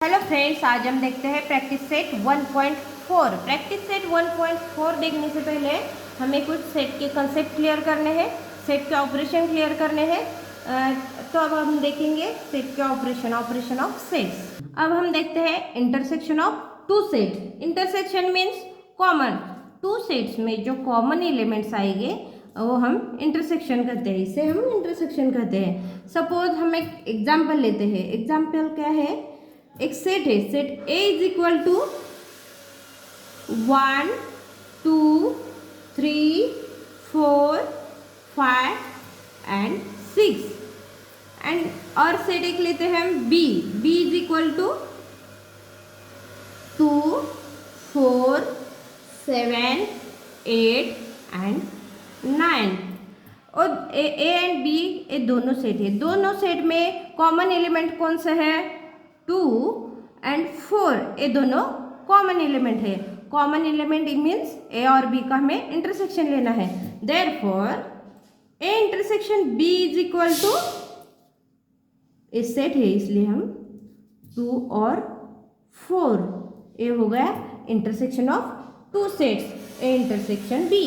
Hello friends, आज हम देखते हैं प्रैक्टिस सेट 1.4। प्रैक्टिस सेट 1.4 देखने से पहले हमें कुछ सेट के कंसेप्ट क्लियर करने हैं, सेट के ऑपरेशन क्लियर करने हैं। तो अब हम देखेंगे सेट के ऑपरेशन ऑफ सेट्स। अब हम देखते हैं intersection of two sets. Intersection means common, two sets में जो कॉमन एलिमेंट्स आएंगे वो हम इंटरसेक्शन कहते हैं, इसे हम इंटरसेक्शन कहते हैं। सपोज हम एक एग्जाम्पल लेते हैं। एग्जाम्पल क्या है? एक सेट है, set A is equal to 1 2 3 4 5 and 6 and और सेट एक लेते हैं हम B is equal to 2 4 7 8 and 9। और ए एंड बी ये दोनों सेट है। दोनों सेट में कॉमन एलिमेंट कौन सा है? 2 एंड 4, ये दोनों कॉमन एलिमेंट है। कॉमन एलिमेंट मीन्स ए और बी का हमें इंटरसेक्शन लेना है। Therefore A intersection B is equal to, ये सेट है इसलिए हम 2 और 4, ये हो गया intersection of two sets, A intersection B.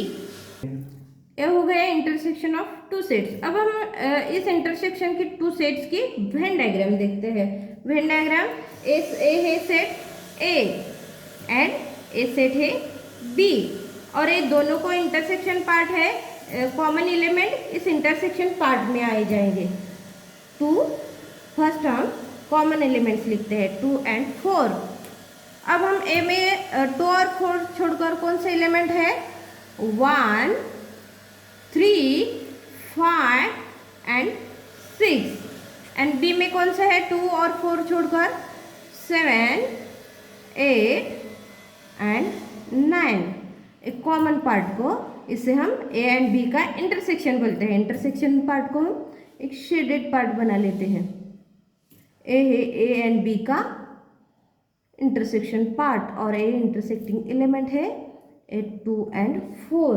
ये हो गया इंटरसेक्शन ऑफ टू सेट्स। अब हम इस इंटरसेक्शन की टू सेट्स की वेन डायग्राम देखते हैं। वेन डायग्राम, ए है set A and A set है बी, और ये दोनों को इंटरसेक्शन पार्ट है, कॉमन एलिमेंट इस इंटरसेक्शन पार्ट में आए जाएंगे। फर्स्ट हम कॉमन एलिमेंट्स लिखते हैं 2 एंड 4। अब हम ए में 2 और 4 छोड़कर कौन सा एलिमेंट है? 1 3 5 एंड 6 एंड बी में कौन सा है? 2 और 4 छोड़कर 7 8 एंड 9। एक कॉमन पार्ट को, इसे हम ए एंड बी का इंटरसेक्शन बोलते हैं। इंटरसेक्शन पार्ट को हम एक शेडेड पार्ट बना लेते हैं। ए है ए एंड बी का इंटरसेक्शन पार्ट और ए इंटरसेक्टिंग एलिमेंट है ए 2 एंड 4।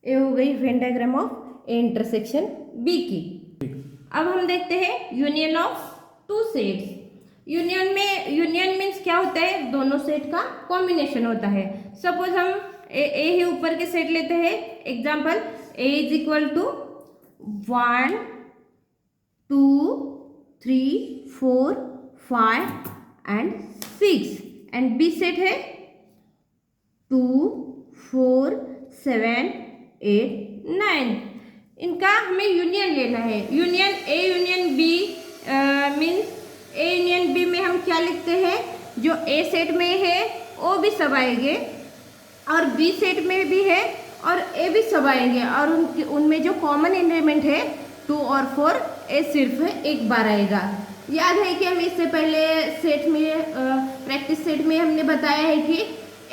ये हो गई Venn diagram of A intersection B की। अब हम देखते हैं union of two sets. Union means क्या होता है? दोनों सेट का कॉम्बिनेशन होता है। सपोज हम ए ही ऊपर के सेट लेते हैं। Example, A is equal to 1 2 3 4 5 and 6 and B set है 2 4 7 8 9। इनका हमें यूनियन लेना है। Union A union B means A union B में हम क्या लिखते हैं? जो ए सेट में है वो भी सब आएंगे और बी सेट में भी है और ए भी सब आएंगे, और उनमें जो कॉमन एलिमेंट है 2 और 4, ए सिर्फ एक बार आएगा। याद है कि हम इससे पहले सेट में प्रैक्टिस सेट में हमने बताया है कि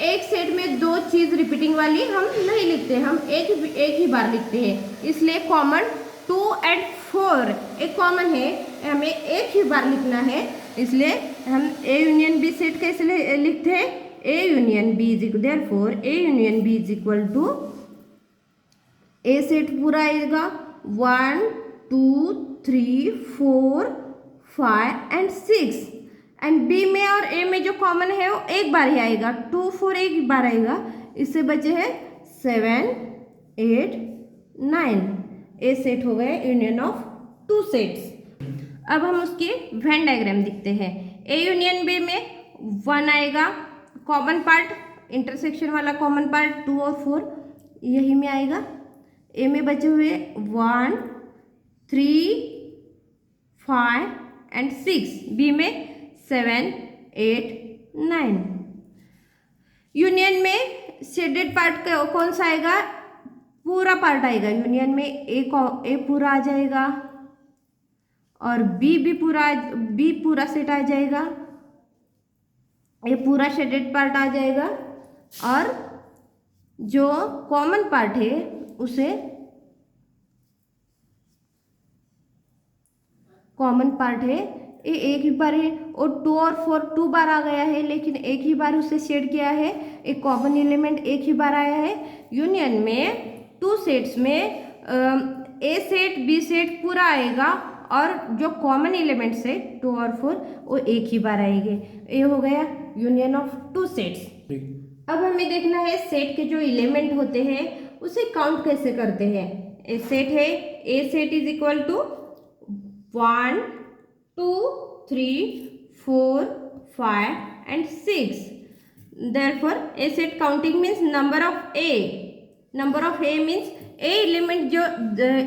एक सेट में दो चीज रिपीटिंग वाली हम नहीं लिखते, हम एक ही बार लिखते हैं। इसलिए कॉमन 2 एंड 4 एक कॉमन है, हमें एक ही बार लिखना है। इसलिए हम ए यूनियन बी सेट कैसे लिखते हैं? A union B is equal, therefore A union B is equal to, A set पूरा आएगा 1 2 3 4 5 एंड 6 एंड बी में और ए में जो कॉमन है वो एक बार ही आएगा। 2 4 एक बार आएगा। इससे बचे हैं 7 8 9। ए सेट हो गए यूनियन ऑफ टू सेट्स। अब हम उसकी वेन डायग्राम दिखते हैं। ए यूनियन बी में 1 आएगा कॉमन पार्ट, इंटरसेक्शन वाला कॉमन पार्ट 2 और 4 यही में आएगा। ए में बचे हुए 1 3 5 एंड 6, बी में 7 8 9। यूनियन में शेडेड पार्ट कौन सा आएगा? पूरा पार्ट आएगा। यूनियन में ए पूरा आ जाएगा और बी पूरा सेट आ जाएगा। ए पूरा शेडेड पार्ट आ जाएगा और जो कॉमन पार्ट है उसे कॉमन पार्ट है ये एक ही बार है, और 2 और 4 2 बार आ गया है, लेकिन एक ही बार उसे शेड किया है। एक कॉमन एलिमेंट एक ही बार आया है। यूनियन में टू सेट्स में ए सेट बी सेट पूरा आएगा और जो कॉमन एलिमेंट्स है 2 और 4 वो एक ही बार आएंगे। ये हो गया यूनियन ऑफ टू सेट्स। अब हमें देखना है सेट के जो एलिमेंट होते हैं उसे काउंट कैसे करते हैं। ए सेट है, ए set is equal to 1 2 3 4 5 and 6. Therefore a set counting means number of a means A element, जो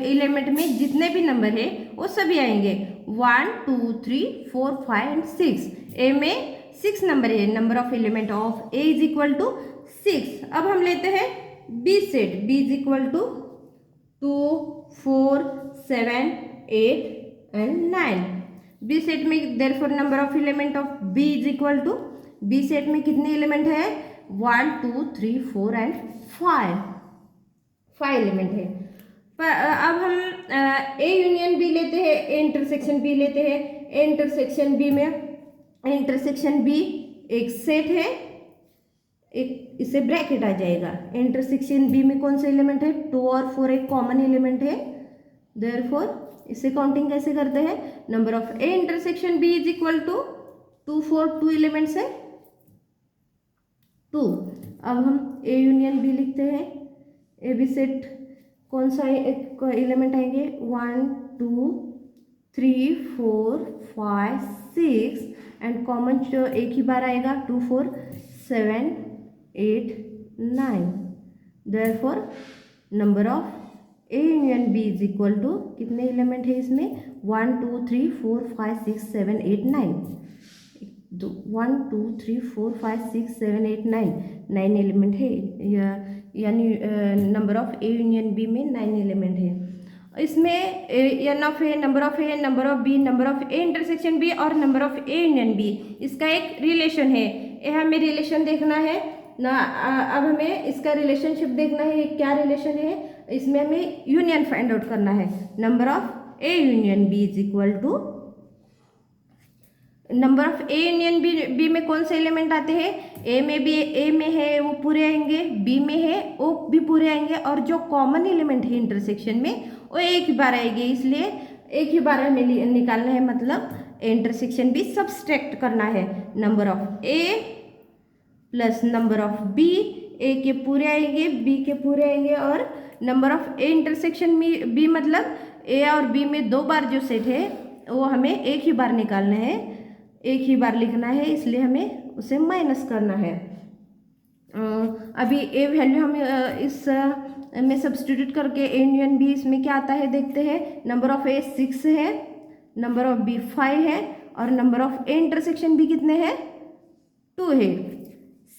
एलिमेंट में जितने भी नंबर है वो सभी आएंगे 1 2 3 4 5 and 6। ए में 6 नंबर है, number of element of A is equal to 6। अब हम लेते हैं B set, B is equal to 2 4 7 8 and 9। B set में therefore number of element of B is equal to, B set में कितने एलिमेंट है 1 2 3 4 and 5 एलिमेंट है। अब हम ए यूनियन बी लेते हैं, ए इंटरसेक्शन बी लेते हैं। ए इंटरसेक्शन बी में, इंटरसेक्शन बी एक सेट है, एक इससे ब्रैकेट आ जाएगा। इंटरसेक्शन बी में कौन सा एलिमेंट है 2 और 4 एक कॉमन एलिमेंट है। देयरफॉर इससे काउंटिंग कैसे करते हैं, number of A intersection B is equal to 2 4 2 elements है 2। अब हम ए यूनियन बी लिखते हैं। ए बी सेट कौन सा एलिमेंट आएंगे 1 2 3 4 5 6 एंड कॉमन जो एक ही बार आएगा 2 4 7 8 9। Therefore number of A union B is equal to, कितने एलिमेंट है इसमें 1 2 3 4 5 6 7 8 9। 1 2 3 4 5 6 7 8 9 एलिमेंट है, यानी number of A union B में 9 एलिमेंट है। इसमें N of A, number of A, number of B, number of A intersection B और number of A union B, इसका एक रिलेशन है। ये हमें रिलेशन देखना है ना। अब हमें इसका रिलेशनशिप देखना है, क्या रिलेशन है। इसमें हमें यूनियन फाइंड आउट करना है। Number of A union B is equal to, number of A union B में कौन से एलिमेंट आते हैं, ए में भी, ए में है वो पूरे आएंगे, बी में है वो भी पूरे आएंगे, और जो कॉमन एलिमेंट है इंटरसेक्शन में वो एक ही बार आएंगे। इसलिए एक ही बार हमें निकालना है, मतलब इंटरसेक्शन बी सब्सट्रैक्ट करना है। Number of A plus number of B, A के पूरे आएंगे बी के पूरे आएंगे, और number of A intersection B मतलब ए और बी में 2 बार जो सेट है वो हमें एक ही बार निकालना है, एक ही बार लिखना है, इसलिए हमें उसे माइनस करना है। अभी ए वैल्यू हम इस में सब्स्टिट्यूट करके ए यूनियन बी इसमें क्या आता है देखते हैं। नंबर ऑफ ए 6 है, नंबर ऑफ बी 5 है, और number of A intersection B कितने हैं 2 है।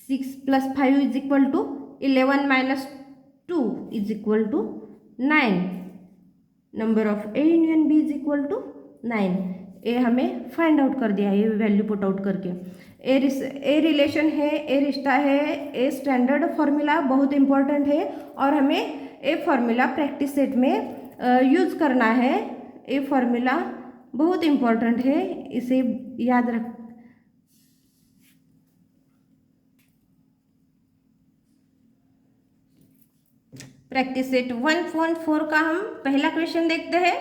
6 plus 5 is equal to 11 minus 2 is equal to 9। Number of A union B is equal to 9। ए हमें फाइंड आउट कर दिया है, ये वैल्यू पुट आउट करके। ए रिलेशन है, ए रिश्ता है, ए स्टैंडर्ड फॉर्मूला बहुत इंपॉर्टेंट है, और हमें ए फॉर्मूला प्रैक्टिस सेट में यूज़ करना है। ए फॉर्मूला बहुत इंपॉर्टेंट है, इसे याद रख। प्रैक्टिस सेट 1.4 का हम पहला क्वेश्चन देखते हैं।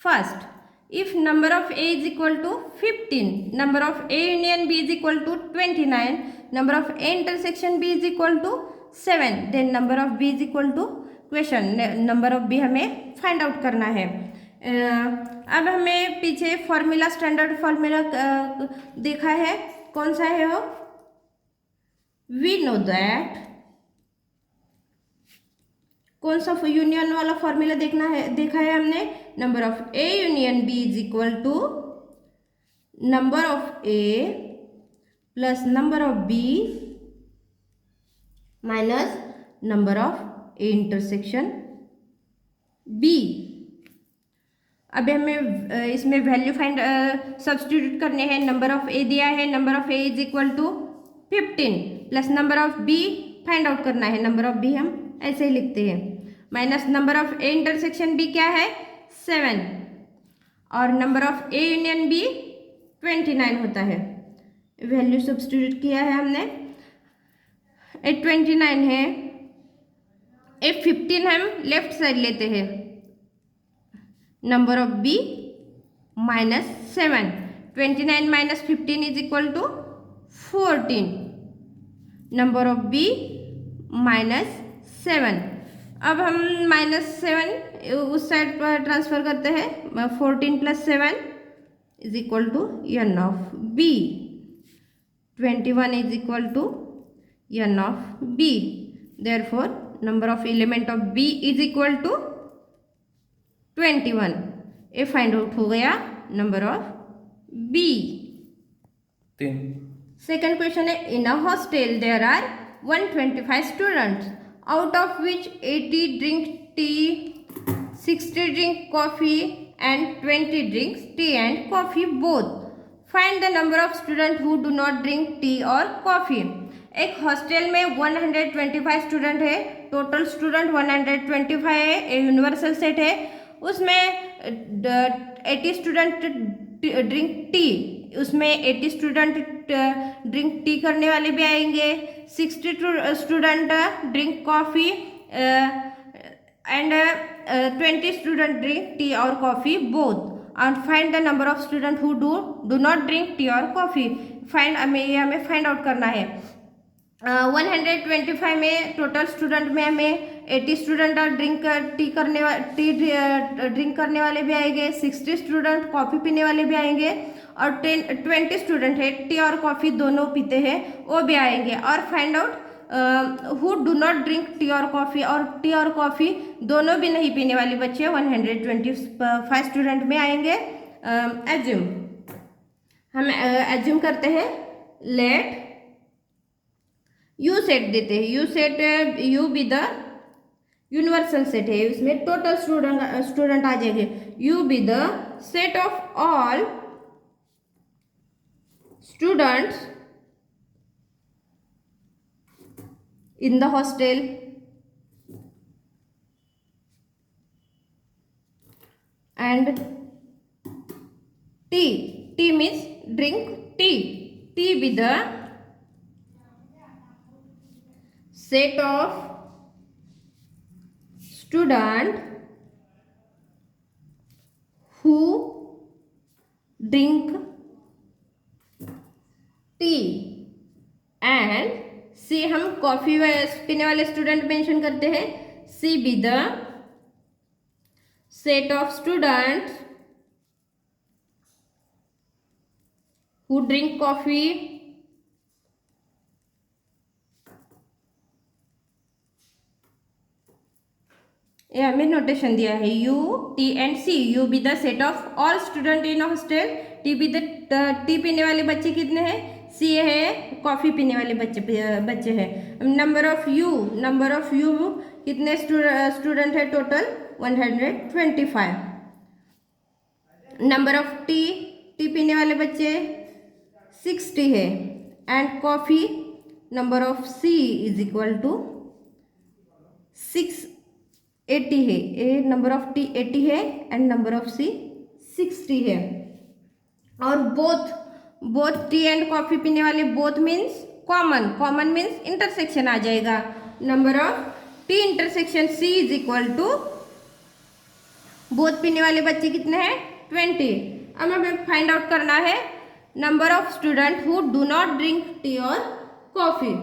First, if number of a is equal to 15, number of a union b is equal to 29, number of a intersection b is equal to 7, then number of b is equal to, question number of b हमें find out करना है। अब हमें पीछे formula, standard formula देखा है, कौन सा है वो, वी नो दैट, कौन सा यूनियन वाला फॉर्मूला देखना है, देखा है हमने। Number of A union B is equal to number of A plus number of B minus number of A intersection B. अभी हमें इसमें वैल्यू फाइंड सब्स्टिट्यूट करने हैं। नंबर ऑफ ए दिया है, number of A is equal to 15 plus number of B find out करना है। Number of B हम ऐसे ही लिखते हैं, minus number of A intersection B क्या है 7, और number of A union B 29 होता है। वैल्यू सब्स्टिट्यूट किया है हमने, ए 29 है, ए 15 हम लेफ्ट साइड लेते हैं, number of B -7. 29 - 15 is equal to 14. Number of B -7. अब हम -7 उस साइड पर ट्रांसफर करते हैं. 14 + 7 is equal to n of b. 21 is equal to n of b. Therefore, number of element of b is equal to 21. ये find out हो गया number of b. 3. Second question है, in a hostel there are 125 students, out of which 80 drink tea, 60 drink coffee and 20 drinks tea and coffee both. Find the number of student who do not drink tea और coffee. एक hostel में 125 student है, total student 125 है, एक universal set है. उसमें 80 student drink T, उसमें 80 student drink T करने वाले भी आएंगे, 60 student drink coffee and 20 student drink tea और coffee both. And find the number of student who do not drink tea और कॉफ़ी. हमें फाइंड आउट करना है. 125 में टोटल स्टूडेंट में हमें 80 स्टूडेंट ड्रिंक करने वाले भी आएंगे, 60 स्टूडेंट कॉफ़ी पीने वाले भी आएंगे और 20 स्टूडेंट है टी और कॉफ़ी दोनों पीते हैं वो भी आएंगे. और find out who do not drink tea और कॉफ़ी, और टी और कॉफ़ी दोनों भी नहीं पीने वाले बच्चे 125 स्टूडेंट में आएंगे. एज्यूम, हम एज्यूम करते हैं. लेट यू सेट देते हैं. You set you be the universal set है, इसमें टोटल स्टूडेंट आ जाएंगे. You be the set of all students in the hostel and tea means drink tea be the set of student who drink tea. And C, हम coffee पीने वाले student mention करते हैं. C be the set of student who drink coffee ये हमें notation दिया है. U T and C. U be the set of all student in hostel. T be the tea पीने वाले बच्चे कितने हैं, सी है कॉफ़ी पीने वाले बच्चे हैं. नंबर ऑफ यू कितने स्टूडेंट है टोटल 125. नंबर ऑफ टी पीने वाले बच्चे 60 है. And coffee number of C is equal to 680 है. ए नंबर ऑफ टी 80 है एंड नंबर ऑफ सी 60 है. और बोथ टी एंड कॉफ़ी पीने वाले both means common means intersection आ जाएगा. Number of T intersection C is equal to both पीने वाले बच्चे कितने हैं 20. अब हमें फाइंड आउट करना है number of student who do not drink tea और coffee.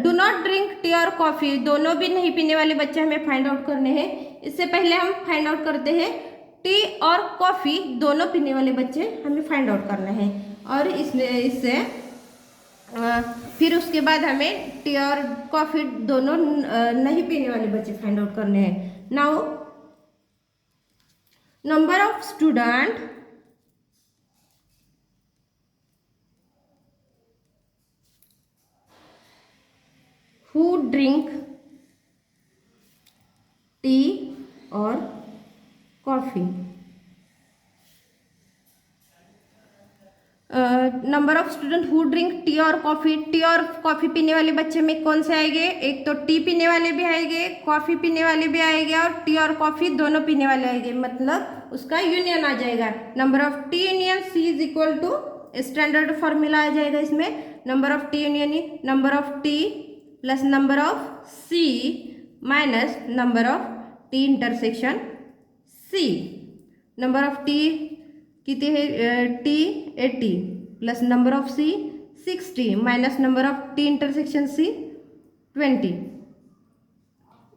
Do not drink tea और कॉफ़ी दोनों भी नहीं पीने वाले बच्चे हमें फाइंड आउट करने हैं. इससे पहले हम फाइंड आउट करते हैं टी और कॉफ़ी दोनों पीने वाले बच्चे हमें फाइंड आउट करना है. और इससे फिर उसके बाद हमें टी और कॉफ़ी दोनों नहीं पीने वाले बच्चे फाइंड आउट करने हैं. Now number of student who drink tea और coffee. Number of student who drink tea और कॉफ़ी पीने वाले बच्चे में कौन से आएंगे, एक तो टी पीने वाले भी आएंगे, कॉफ़ी पीने वाले भी आएंगे और टी और कॉफ़ी दोनों पीने वाले आएंगे, मतलब उसका यूनियन आ जाएगा. Number of T union C is equal to standard formula आ जाएगा इसमें. Number of T union number of T plus number of C minus number of T intersection C. Number of T कितनी है, T 80 plus number of C 60 minus number of T intersection C 20,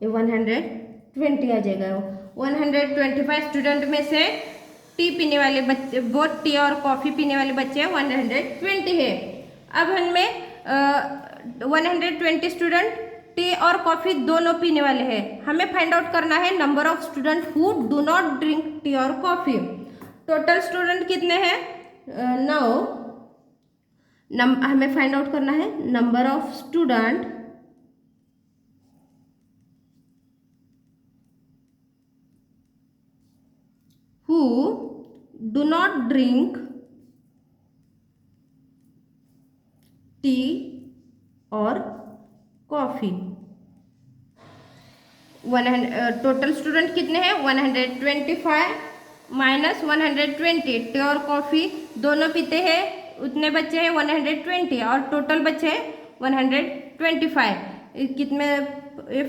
ये 120 आ जाएगा। 125 student में से T पीने वाले बच्चे, both T और कॉफ़ी पीने वाले बच्चे 120 है। अब हमें 120 स्टूडेंट टी और कॉफ़ी दोनों पीने वाले हैं। हमें फाइंड आउट करना है number of student who do not drink tea और कॉफ़ी। टोटल स्टूडेंट कितने हैं, 9। हमें फाइंड आउट करना है number of student who do not drink tea और कॉफ़ी। टोटल स्टूडेंट कितने हैं, 125 माइनस 120, टी और कॉफ़ी दोनों पीते हैं, उतने बच्चे हैं 120 और टोटल बच्चे हैं 125। कितने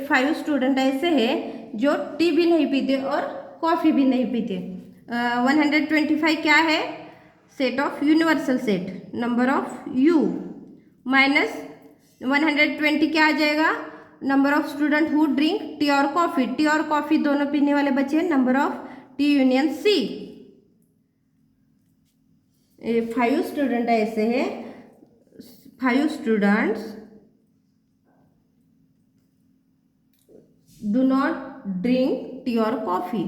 5 स्टूडेंट ऐसे हैं जो टी भी नहीं पीते और कॉफ़ी भी नहीं पीते। 125 क्या है, set of universal set, number of U, minus 120 क्या आ जाएगा, number of student who drink tea और कॉफ़ी। टी और कॉफ़ी दोनों पीने वाले बच्चे हैं, number of T union C. 5 student ऐसे हैं, 5 students do not drink tea और कॉफ़ी।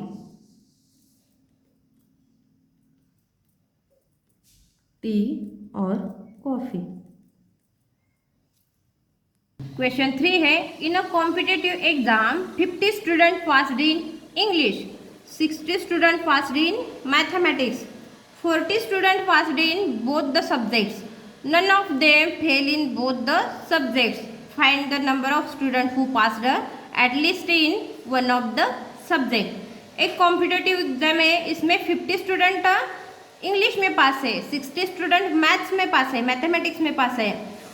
टी और कॉफ़ी। क्वेश्चन 3 है, in a competitive exam 50 student passed in English, 60 student passed in mathematics, 40 student passed in both the subjects, none of them fail in both the subjects, find the number of student who passed at least in one of the subject. एक competitive exam है, इसमें 50 student English में पास है, 60 student maths में पास है, mathematics में पास है,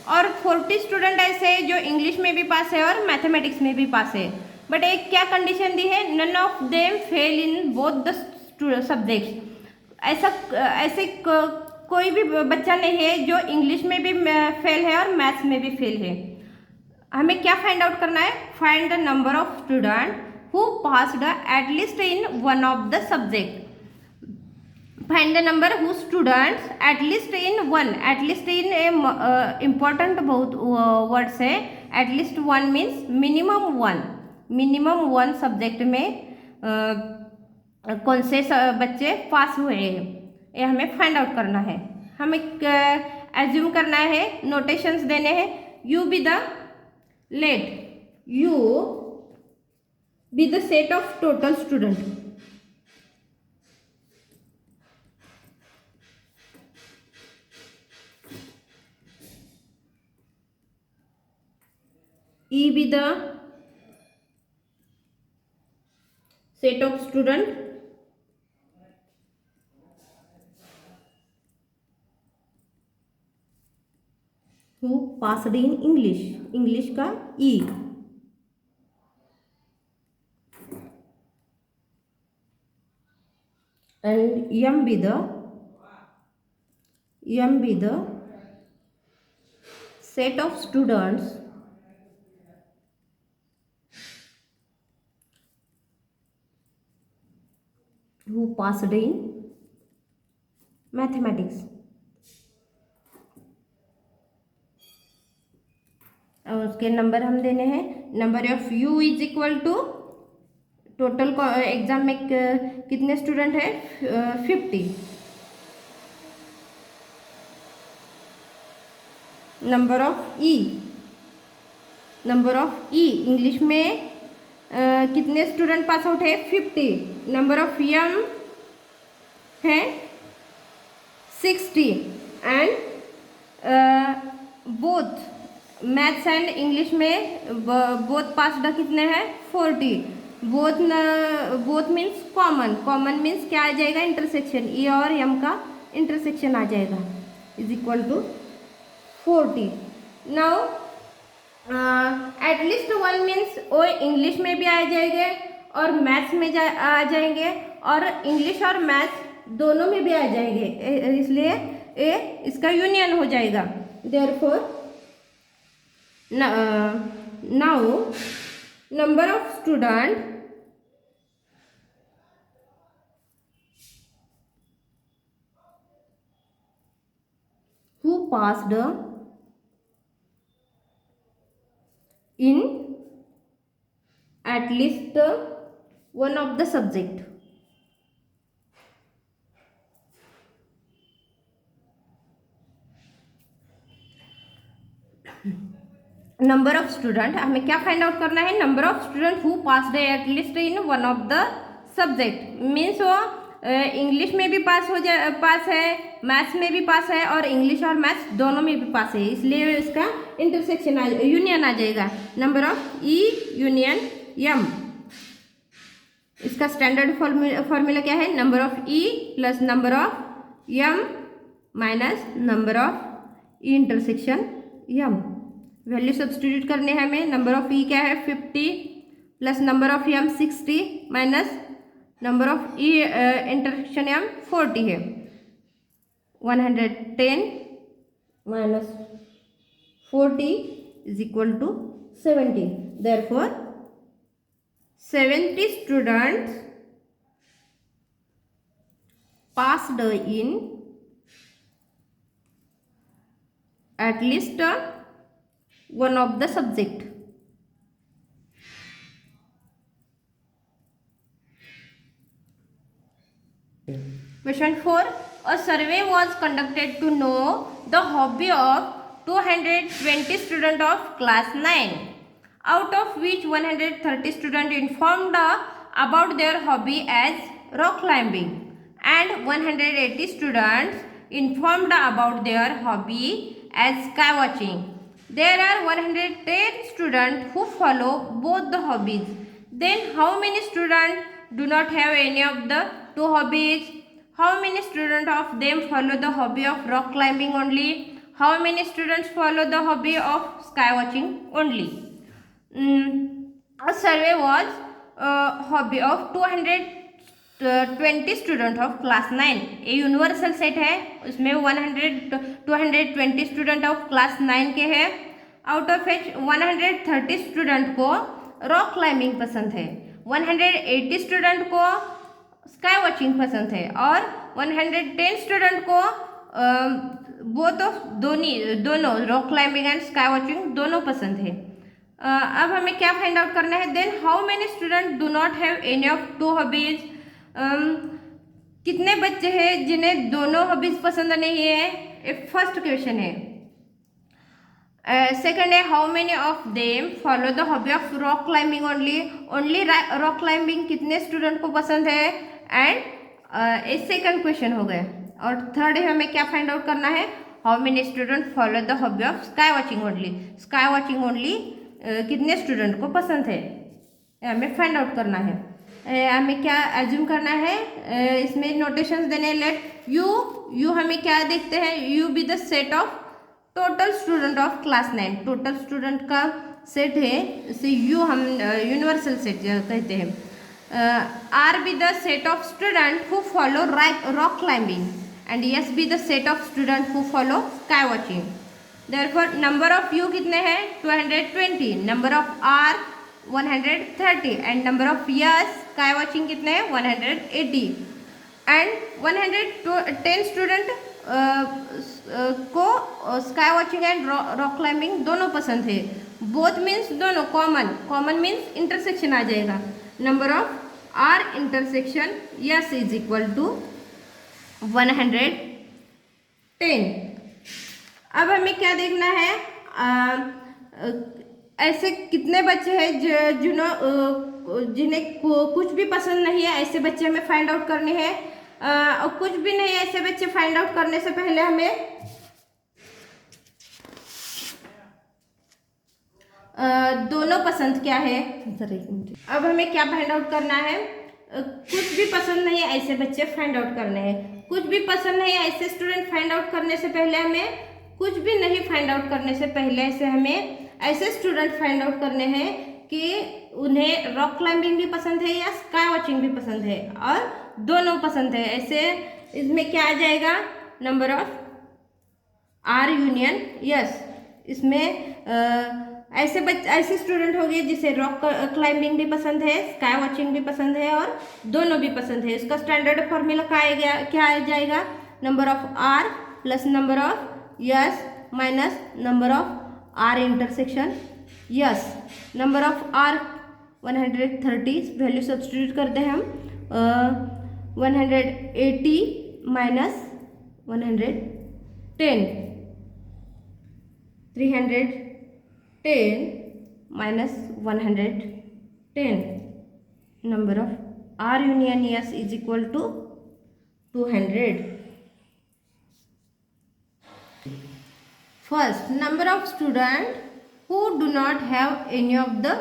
और 40 स्टूडेंट ऐसे हैं जो इंग्लिश में भी पास है और मैथमेटिक्स में भी पास है। बट एक क्या कंडीशन दी है, none of them fail in both the subjects. ऐसे कोई भी बच्चा नहीं है जो इंग्लिश में भी फेल है और मैथ्स में भी फेल है। हमें क्या फाइंड आउट करना है, find the number of student who passed at least in one of the subject. Find the number who students at least in one, at least in important बहुत वर्ड्स है। At least one means minimum one, minimum one subject में कौन से बच्चे पास हुए हैं, ये हमें फाइंड आउट करना है। हमें एज्यूम करना है, नोटेशंस देने हैं, U be the let, U be the set of total student, E be the set of student who passed in English, English का E, and M be the set of students who passed in mathematics. और उसके number हम देने हैं, number of U is equal to total exam में कितने student है, 50। Number of E, number of E English में कितने स्टूडेंट पास आउट है, 50। नंबर ऑफ एम है 60 and both maths and English में बोथ पास्ड कितने हैं, 40। Both means common, common means क्या आ जाएगा, इंटरसेक्शन, ई और एम का इंटरसेक्शन आ जाएगा, is equal to 40। Now at least one means वो इंग्लिश में भी आ जाएंगे और मैथ्स में आ जाएंगे और इंग्लिश और मैथ्स दोनों में भी आ जाएंगे, इसलिए ए इसका यूनियन हो जाएगा। Therefore now number of student who passed in at least one of the subject. Number of student, हमें क्या फाइंड आउट करना है? Number of student who passed at least in one of the subject. Means वो English में भी पास है, maths में भी पास है, और इंग्लिश और मैथ्स दोनों में भी पास है, इसलिए इसका इंटरसेक्शन यूनियन आ जाएगा। Number of E union M, इसका स्टैंडर्ड फॉर्मूला क्या है? Number of E plus number of M minus number of E intersection M. Value substitute करने हैं हमें। नंबर ऑफ ई क्या है? 50 plus number of M 60 minus number of E intersection M 40 है। 110 minus 40 is equal to 70। Therefore 70 students passed in at least one of the subject. Question 4. A survey was conducted to know the hobby of 220 students of class 9, out of which 130 students informed about their hobby as rock climbing and 180 students informed about their hobby as sky watching. There are 110 students who follow both the hobbies. Then how many students do not have any of the two hobbies? How many students of them follow the hobby of rock climbing only? How many students follow the hobby of sky watching only? A survey was hobby of 220 student of class 9। ये universal set है, उसमें 220 student of class 9 के हैं। Out of which 130 student को rock climbing पसंद है, 180 student को sky watching पसंद है, और 110 स्टूडेंट को दोनों rock climbing and sky watching दोनों पसंद है। अब हमें क्या फाइंड आउट करना है? Then how many student do not have any of two hobbies. कितने बच्चे हैं जिन्हें दोनों हॉबीज पसंद नहीं है? फर्स्ट क्वेश्चन है। सेकंड है how many of them follow the hobby of rock climbing only. Only rock climbing कितने स्टूडेंट को पसंद है? एंड ये सेकंड क्वेश्चन हो गया। और थर्ड है हमें क्या फाइंड आउट करना है? How many student follow the hobby of sky watching only. Sky watching only कितने स्टूडेंट को पसंद है, हमें फाइंड आउट करना है। हमें क्या एज्यूम करना है? इसमें नोटेशंस देने। लेट यू हमें क्या देखते हैं? U be the set of total student of class 9। Total student का सेट है, इसे यू हम यूनिवर्सल सेट कहते हैं। R be the set of student who follow rock climbing, and S be the set of student who follow sky watching. Therefore number of U कितने हैं? 220। Number of R 130 and number of S sky watching कितने हैं? 180। And 110 student को sky watching and rock climbing दोनों पसंद है। Both means दोनों, common means intersection आ जाएगा। Number of R intersection S is equal to 110। अब हमें क्या देखना है? ऐसे कितने बच्चे हैं जिन्हें कुछ भी पसंद नहीं है, ऐसे बच्चे हमें फाइंड आउट करने हैं। और कुछ भी नहीं ऐसे बच्चे फाइंड आउट करने से पहले हमें दोनों पसंद क्या है। अब हमें क्या फाइंड आउट करना है? कुछ भी पसंद नहीं है ऐसे बच्चे फाइंड आउट करने हैं। कुछ भी पसंद नहीं है ऐसे स्टूडेंट फाइंड आउट करने से पहले हमें, कुछ भी नहीं फाइंड आउट करने से पहले ऐसे हमें ऐसे स्टूडेंट फाइंड आउट करने हैं कि उन्हें रॉक क्लाइंबिंग भी पसंद है या स्काई वॉचिंग भी पसंद है, और दोनों पसंद है। ऐसे इसमें क्या आ जाएगा, number of R union S. इसमें ऐसे स्टूडेंट हो गए जिसे रॉक क्लाइंबिंग भी पसंद है, स्काई वॉचिंग भी पसंद है और दोनों भी पसंद है। इसका स्टैंडर्ड फॉर्मूला क्या आ जाएगा, number of R plus number of S minus number of R intersection S. Number of R 130, value substitute करते हैं हम, 180 minus 110, 310 minus 110. Number of R union S is equal to 200. First, number of students who do not have any of the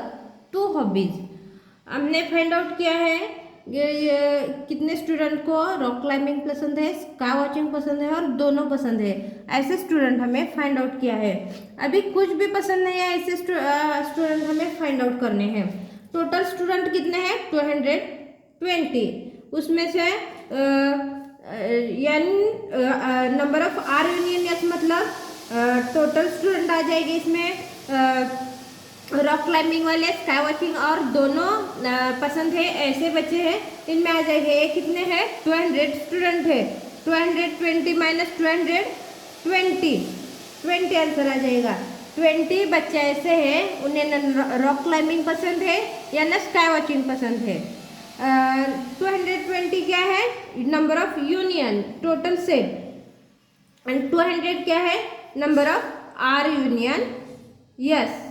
two hobbies. हमने find out किया है ये कितने student को rock climbing पसंद है, स्काई वॉचिंग पसंद है और दोनों पसंद है। ऐसे स्टूडेंट हमें फाइंड आउट किया है। अभी कुछ भी पसंद नहीं है ऐसे स्टूडेंट हमें फाइंड आउट करने हैं। टोटल स्टूडेंट कितने हैं, 220। उसमें से number of R union S मतलब टोटल स्टूडेंट आ जाएगी इसमें रॉक क्लाइंबिंग वाले, स्काई वॉचिंग और दोनों पसंद है ऐसे बच्चे हैं, इनमें आ जाएंगे। ये कितने हैं, 200 स्टूडेंट है। 220 माइनस 20 आंसर आ जाएगा। 20 बच्चे ऐसे हैं उन्हें रॉक क्लाइंबिंग पसंद है या ना स्काई वॉचिंग पसंद है। 220 क्या है, number of union total set, and 200 क्या है, number of R union S.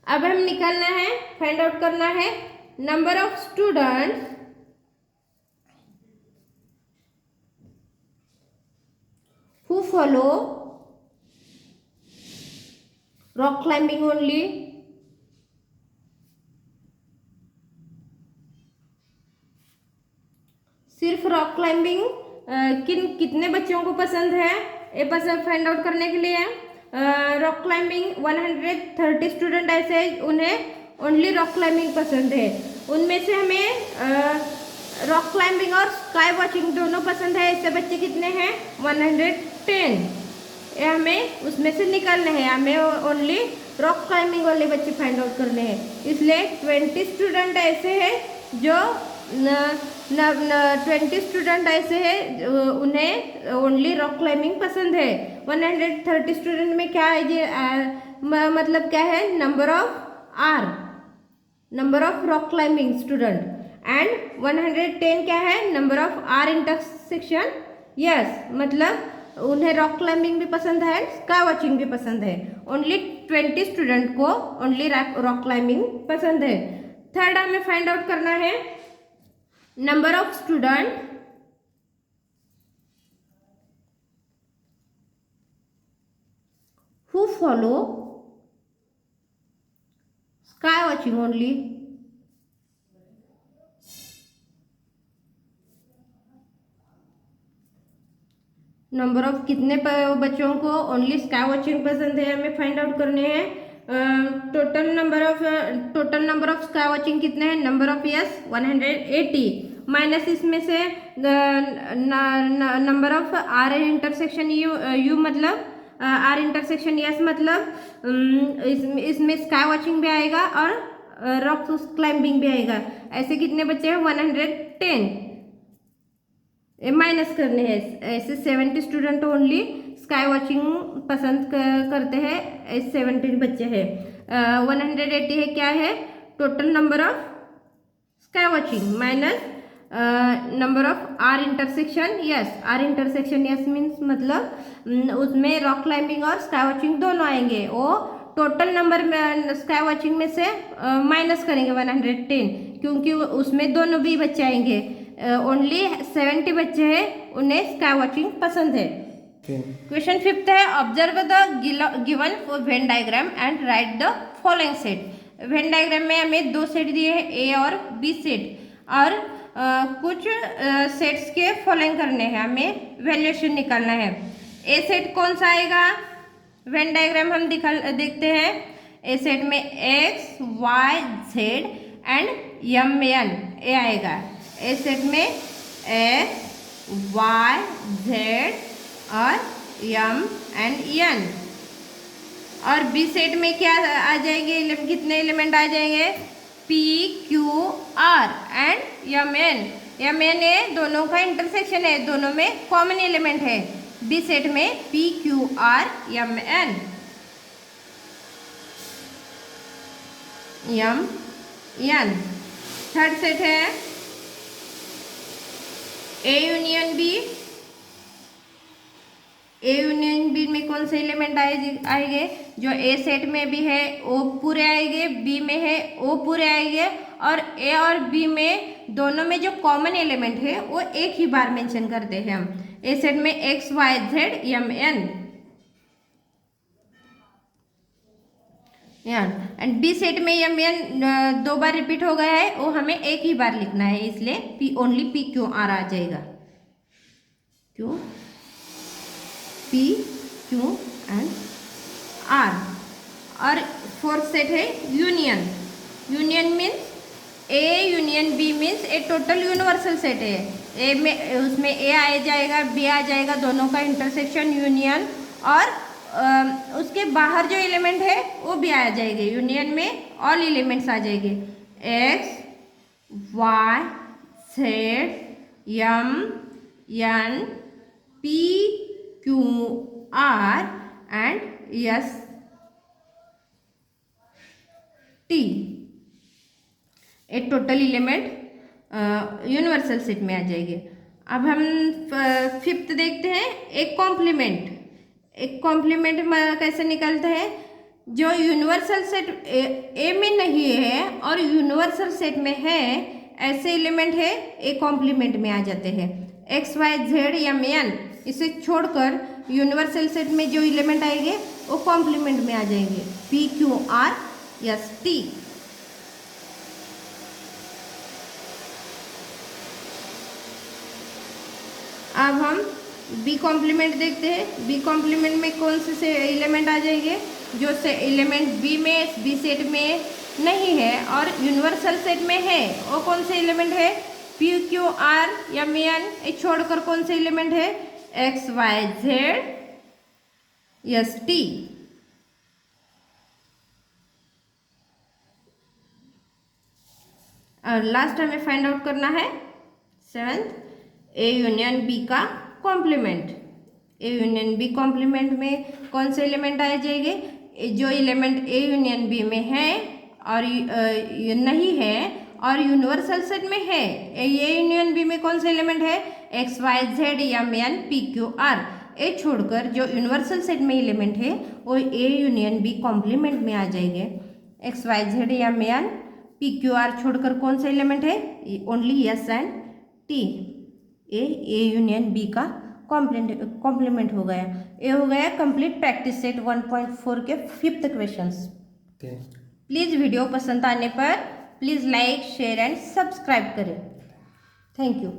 अब हम निकालना है, फाइंड आउट करना है number of students who follow rock climbing only, सिर्फ रॉक क्लाइंबिंग कितने बच्चों को पसंद है ये पसंद फाइंड आउट करने के लिए रॉक क्लाइंबिंग 130 स्टूडेंट ऐसे उन्हें ओनली रॉक क्लाइंबिंग पसंद है। उनमें से हमें रॉक क्लाइंबिंग और स्काई वॉचिंग दोनों पसंद है। ऐसे बच्चे कितने हैं, 110। ये हमें उसमें से निकालने हैं, हमें ओनली रॉक क्लाइंबिंग वाले बच्चे फाइंड आउट करने हैं। इसलिए 20 स्टूडेंट ऐसे हैं जो 20 स्टूडेंट ऐसे हैं उन्हें ओनली रॉक क्लाइंबिंग पसंद है। 130 स्टूडेंट में क्या है, मतलब क्या है, number of R, number of rock climbing student, and 110 क्या है, number of R intersection S, मतलब उन्हें रॉक क्लाइंबिंग भी पसंद है, स्काई वॉचिंग भी पसंद है। ओनली 20 स्टूडेंट को ओनली रॉक क्लाइंबिंग पसंद है। थर्ड हमें फाइंड आउट करना है number of student who follow sky watching only, number of कितने बच्चों को ओनली स्काई वॉचिंग पसंद है हमें फाइंड आउट करने हैं। Total number of sky watching कितने हैं, नंबर ऑफ यस 180 माइनस इसमें से number of R intersection U मतलब आर इंटरसेक्शन यस मतलब इसमें स्काई वॉचिंग भी आएगा और रॉक क्लाइंबिंग भी आएगा। ऐसे कितने बच्चे हैं, 110 माइनस करने हैं। ऐसे 70 स्टूडेंट ओनली स्काई वॉचिंग पसंद करते हैं, ऐसे 70 बच्चे हैं। 180 है क्या है, total number of sky watching minus number of R intersection S. R intersection S means मतलब उसमें रॉक क्लाइंबिंग और स्काई वॉचिंग दोनों आएंगे। वो टोटल नंबर में स्काई वॉचिंग में से माइनस करेंगे 110, क्योंकि उसमें दोनों भी बच्चे आएंगे। ओनली 70 बच्चे हैं उन्हें स्काई वॉचिंग पसंद है। क्वेश्चन 5 है, observe the given Venn diagram and right the following set. Venn diagram में हमें 2 सेट दिए हैं, ए और बी सेट, और कुछ सेट्स के फॉलोइंग करने हैं, हमें वैल्यूएशन निकालना है। ए सेट कौन सा आएगा, वेन डायग्राम हम देखते हैं। ए सेट में X Y Z and M N A आएगा। ए सेट में एक्स वाई जेड और एम एंड एन। और बी सेट में क्या आ जाएंगे, कितने एलिमेंट आ जाएंगे, P Q R and M N. M N A दोनों का इंटरसेक्शन है, दोनों में कॉमन एलिमेंट है। बी सेट में P Q R M N M N. Third set है A union B. A union B में कौन से एलिमेंट आएंगे, जो ए सेट में भी है ओ पूरे आएंगे, बी में है ओ पूरे आएंगे, और ए और बी में दोनों में जो कॉमन एलिमेंट है वो एक ही बार मेंशन करते हैं हम। ए सेट में X Y Z M N and B set में एम एन दो बार रिपीट हो गया है, वो हमें एक ही बार लिखना है, इसलिए P only P Q R आ जाएगा। क्यों पी क्यू एंड आर। और फोर्थ सेट है union. Union means A union B means A total universal set है। ए में उसमें ए आ जाएगा, बी आ जाएगा, दोनों का इंटरसेक्शन यूनियन, और उसके बाहर जो एलिमेंट है वो भी आ जाएंगे। यूनियन में ऑल एलिमेंट्स आ जाएंगे, X Y Z M N P Q R and S T. एक टोटल एलिमेंट यूनिवर्सल सेट में आ जाएंगे। अब हम फिफ्थ देखते हैं, एक कॉम्प्लीमेंट। एक कॉम्प्लीमेंट कैसे निकलता है, जो यूनिवर्सल सेट ए में नहीं है और यूनिवर्सल सेट में है, ऐसे एलिमेंट है ए कॉम्प्लीमेंट में आ जाते हैं। X Y Z M N इसे छोड़कर यूनिवर्सल सेट में जो एलिमेंट आएंगे वो कॉम्प्लीमेंट में आ जाएंगे, P Q R S T. अब हम बी कॉम्प्लीमेंट देखते हैं। बी कॉम्प्लीमेंट में कौन से एलिमेंट आ जाएंगे, जो से एलिमेंट बी में बी सेट में नहीं है और यूनिवर्सल सेट में है, वो कौन से एलिमेंट है, P Q R M N. छोड़कर कौन से एलिमेंट है, X Y Z S T. और लास्ट हमें फाइंड आउट करना है सेवेंथ, ए यूनियन बी का complement. A union B complement में कौन से एलिमेंट आ जाएंगे, जो एलिमेंट ए यूनियन बी में है और नहीं है और यूनिवर्सल सेट में है। ए यूनियन बी में कौन से एलिमेंट है, X Y Z M N P Q R. A छोड़कर जो यूनिवर्सल सेट में एलिमेंट है वो ए यूनियन बी कॉम्प्लीमेंट में आ जाएंगे। X Y Z M N P Q R छोड़कर कौन सा एलिमेंट है, only S and T. A union B का कॉम्प्लीमेंट हो गया। ये हो गया कंप्लीट प्रैक्टिस सेट 1.4 के फिफ्थ क्वेश्चंस। प्लीज़ वीडियो पसंद आने पर please like share and subscribe करें। Thank you.